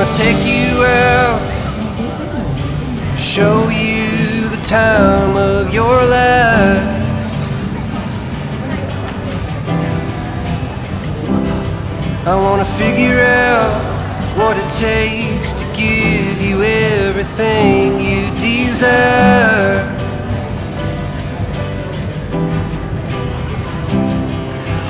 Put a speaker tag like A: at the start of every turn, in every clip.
A: wanna take you out, show you the time of your life. I wanna figure out what it takes to give you everything you desire.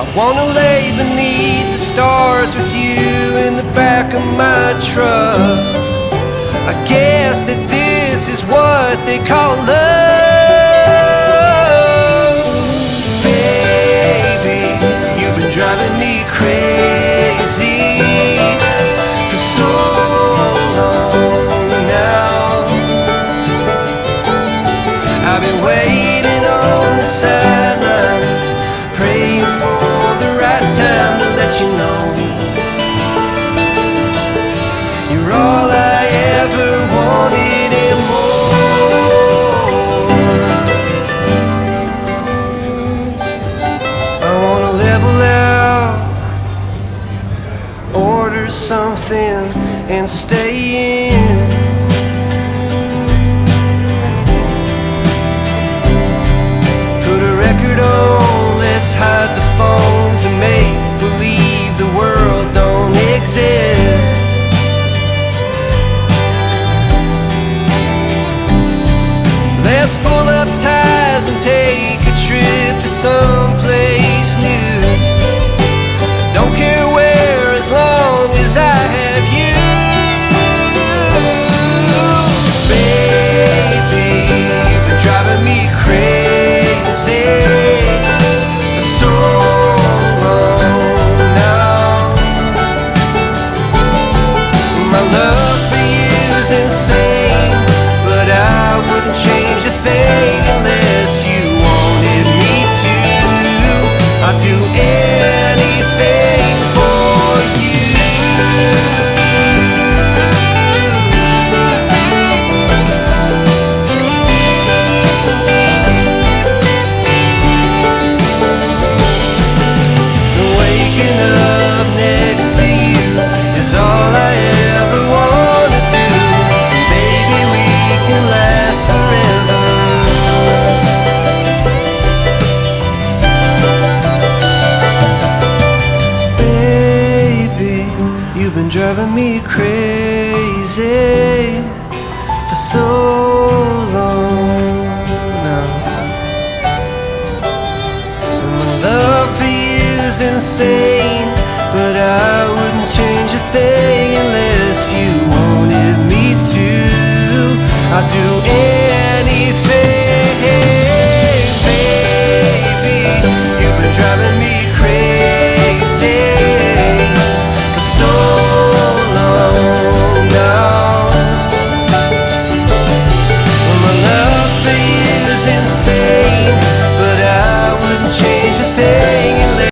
A: I wanna lay beneath the stars with you in the back of my truck. I guess that this is what they call love. Baby, you've been driving me crazy for so long now. I've been waiting on the sidelines, praying for the right time to let you know you're all I ever wanted and more. I wanna level out, order something and stay in. Put a record on, let's hide the phones and make believe the world don't exist. Let's pull up ties and take a trip to someplace new. Don't care where, as long as I have you. Baby, you've been driving me crazy for so long now. My love for you is insane, but I wouldn't change a thing unless you wanted me to. I'd do anything for you. Waking up next to you is all I ever wanna do. Baby, we can last forever. Baby, you've been driving me crazy for so long now. And my love for you is insane, but I wouldn't change a thing unless you wanted me to. I'd do anything